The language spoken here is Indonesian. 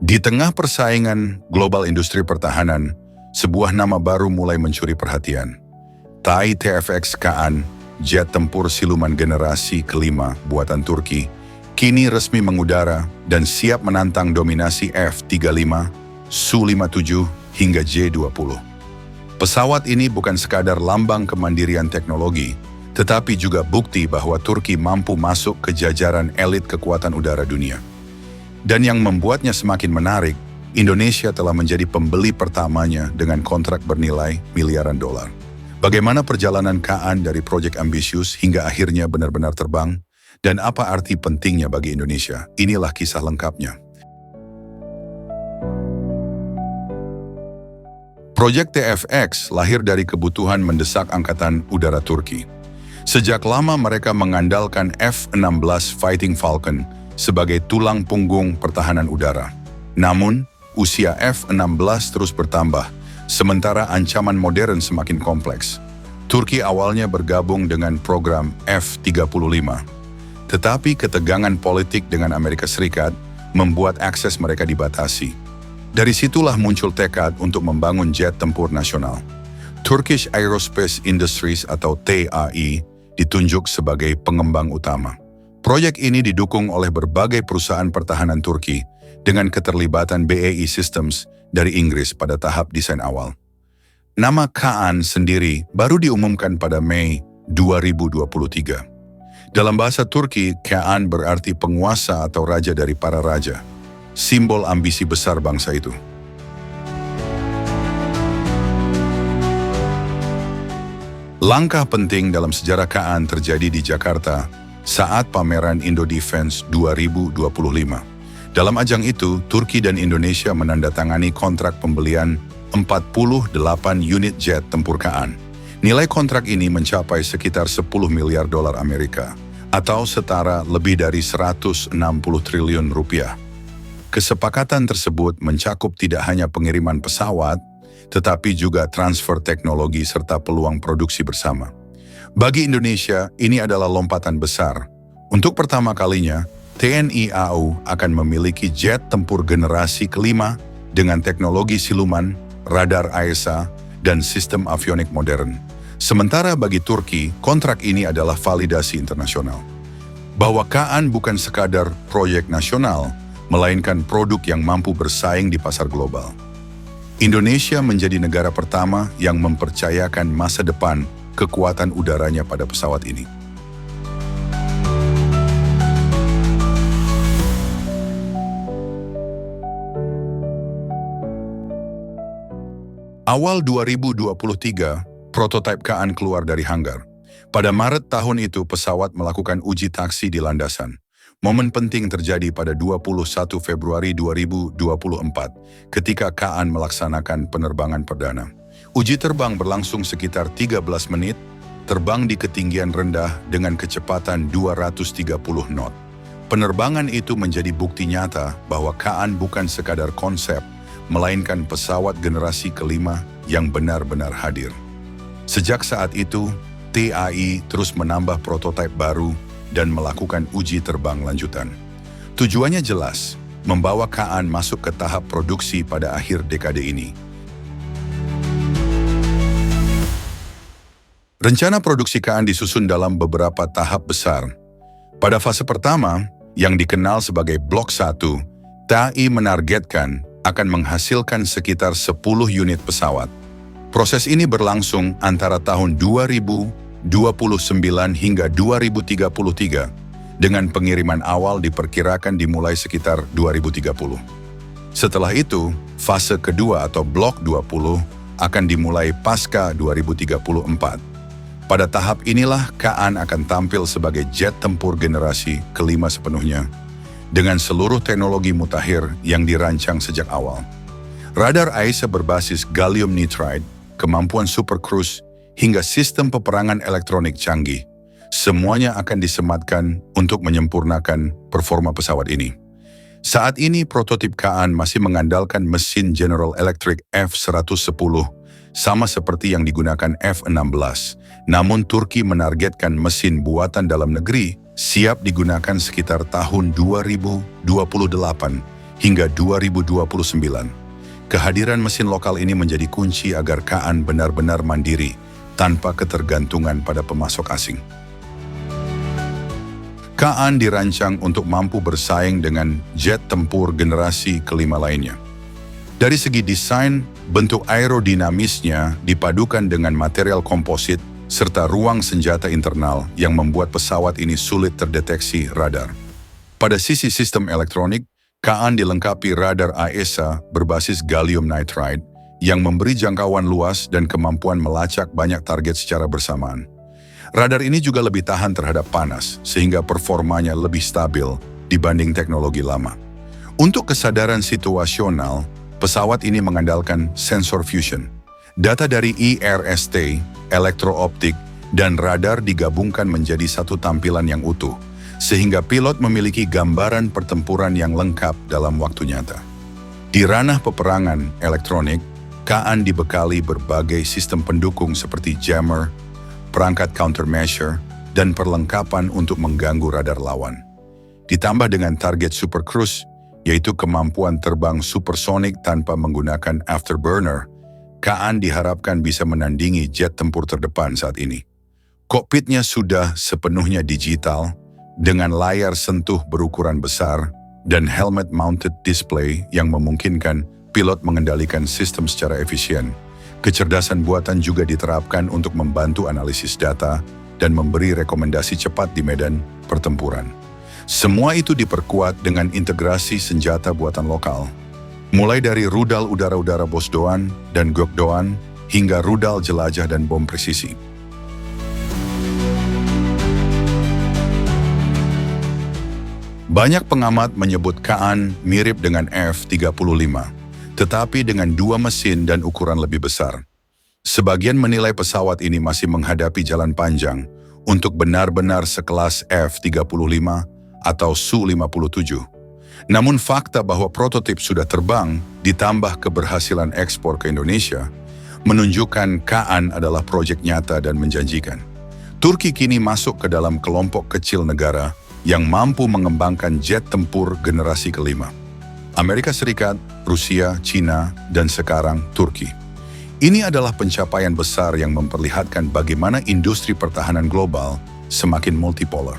Di tengah persaingan global industri pertahanan, sebuah nama baru mulai mencuri perhatian. TAI TFX Kaan, jet tempur siluman generasi kelima buatan Turki, kini resmi mengudara dan siap menantang dominasi F-35, Su-57 hingga J-20. Pesawat ini bukan sekadar lambang kemandirian teknologi, tetapi juga bukti bahwa Turki mampu masuk ke jajaran elit kekuatan udara dunia. Dan yang membuatnya semakin menarik, Indonesia telah menjadi pembeli pertamanya dengan kontrak bernilai miliaran dolar. Bagaimana perjalanan Kaan dari proyek ambisius hingga akhirnya benar-benar terbang? Dan apa arti pentingnya bagi Indonesia? Inilah kisah lengkapnya. Proyek TFX lahir dari kebutuhan mendesak Angkatan Udara Turki. Sejak lama mereka mengandalkan F-16 Fighting Falcon sebagai tulang punggung pertahanan udara. Namun, usia F-16 terus bertambah, sementara ancaman modern semakin kompleks. Turki awalnya bergabung dengan program F-35, tetapi ketegangan politik dengan Amerika Serikat membuat akses mereka dibatasi. Dari situlah muncul tekad untuk membangun jet tempur nasional. Turkish Aerospace Industries atau TAI ditunjuk sebagai pengembang utama. Proyek ini didukung oleh berbagai perusahaan pertahanan Turki dengan keterlibatan BAE Systems dari Inggris pada tahap desain awal. Nama Kaan sendiri baru diumumkan pada Mei 2023. Dalam bahasa Turki, Kaan berarti penguasa atau raja dari para raja, simbol ambisi besar bangsa itu. Langkah penting dalam sejarah Kaan terjadi di Jakarta saat pameran Indo-Defense 2025. Dalam ajang itu, Turki dan Indonesia menandatangani kontrak pembelian 48 unit jet tempur Kaan. Nilai kontrak ini mencapai sekitar 10 miliar dolar Amerika, atau setara lebih dari 160 triliun rupiah. Kesepakatan tersebut mencakup tidak hanya pengiriman pesawat, tetapi juga transfer teknologi serta peluang produksi bersama. Bagi Indonesia, ini adalah lompatan besar. Untuk pertama kalinya, TNI AU akan memiliki jet tempur generasi kelima dengan teknologi siluman, radar AESA, dan sistem avionik modern. Sementara bagi Turki, kontrak ini adalah validasi internasional. Bahwa Kaan bukan sekadar proyek nasional, melainkan produk yang mampu bersaing di pasar global. Indonesia menjadi negara pertama yang mempercayakan masa depan kekuatan udaranya pada pesawat ini. Awal 2023, prototipe Kaan keluar dari hanggar. Pada Maret tahun itu, pesawat melakukan uji taksi di landasan. Momen penting terjadi pada 21 Februari 2024, ketika Kaan melaksanakan penerbangan perdana. Uji terbang berlangsung sekitar 13 menit, terbang di ketinggian rendah dengan kecepatan 230 knot. Penerbangan itu menjadi bukti nyata bahwa Kaan bukan sekadar konsep, melainkan pesawat generasi kelima yang benar-benar hadir. Sejak saat itu, TAI terus menambah prototipe baru dan melakukan uji terbang lanjutan. Tujuannya jelas, membawa Kaan masuk ke tahap produksi pada akhir dekade ini. Rencana produksi Kaan disusun dalam beberapa tahap besar. Pada fase pertama, yang dikenal sebagai Blok 1, TAI menargetkan akan menghasilkan sekitar 10 unit pesawat. Proses ini berlangsung antara tahun 2029 hingga 2033, dengan pengiriman awal diperkirakan dimulai sekitar 2030. Setelah itu, fase kedua atau Blok 20 akan dimulai pasca 2034. Pada tahap inilah Kaan akan tampil sebagai jet tempur generasi kelima sepenuhnya, dengan seluruh teknologi mutakhir yang dirancang sejak awal. Radar AESA berbasis gallium nitride, kemampuan super cruise, hingga sistem peperangan elektronik canggih. Semuanya akan disematkan untuk menyempurnakan performa pesawat ini. Saat ini prototip Kaan masih mengandalkan mesin General Electric F-110, sama seperti yang digunakan F-16. Namun Turki menargetkan mesin buatan dalam negeri siap digunakan sekitar tahun 2028 hingga 2029. Kehadiran mesin lokal ini menjadi kunci agar Kaan benar-benar mandiri tanpa ketergantungan pada pemasok asing. Kaan dirancang untuk mampu bersaing dengan jet tempur generasi kelima lainnya. Dari segi desain, bentuk aerodinamisnya dipadukan dengan material komposit serta ruang senjata internal yang membuat pesawat ini sulit terdeteksi radar. Pada sisi sistem elektronik, Kaan dilengkapi radar AESA berbasis gallium nitride yang memberi jangkauan luas dan kemampuan melacak banyak target secara bersamaan. Radar ini juga lebih tahan terhadap panas, sehingga performanya lebih stabil dibanding teknologi lama. Untuk kesadaran situasional, pesawat ini mengandalkan sensor fusion. Data dari IRST, elektrooptik, dan radar digabungkan menjadi satu tampilan yang utuh, sehingga pilot memiliki gambaran pertempuran yang lengkap dalam waktu nyata. Di ranah peperangan elektronik, Kaan dibekali berbagai sistem pendukung seperti jammer, perangkat countermeasure, dan perlengkapan untuk mengganggu radar lawan. Ditambah dengan target super cruise, yaitu kemampuan terbang supersonik tanpa menggunakan afterburner, Kaan diharapkan bisa menandingi jet tempur terdepan saat ini. Kokpitnya sudah sepenuhnya digital, dengan layar sentuh berukuran besar dan helmet-mounted display yang memungkinkan pilot mengendalikan sistem secara efisien. Kecerdasan buatan juga diterapkan untuk membantu analisis data dan memberi rekomendasi cepat di medan pertempuran. Semua itu diperkuat dengan integrasi senjata buatan lokal, mulai dari rudal udara-udara Bosdoan dan Gokdoan hingga rudal jelajah dan bom presisi. Banyak pengamat menyebut Kaan mirip dengan F-35, tetapi dengan dua mesin dan ukuran lebih besar. Sebagian menilai pesawat ini masih menghadapi jalan panjang untuk benar-benar sekelas F-35 atau Su-57. Namun fakta bahwa prototip sudah terbang ditambah keberhasilan ekspor ke Indonesia menunjukkan Kaan adalah proyek nyata dan menjanjikan. Turki kini masuk ke dalam kelompok kecil negara yang mampu mengembangkan jet tempur generasi kelima. Amerika Serikat, Rusia, China, dan sekarang Turki. Ini adalah pencapaian besar yang memperlihatkan bagaimana industri pertahanan global semakin multipolar.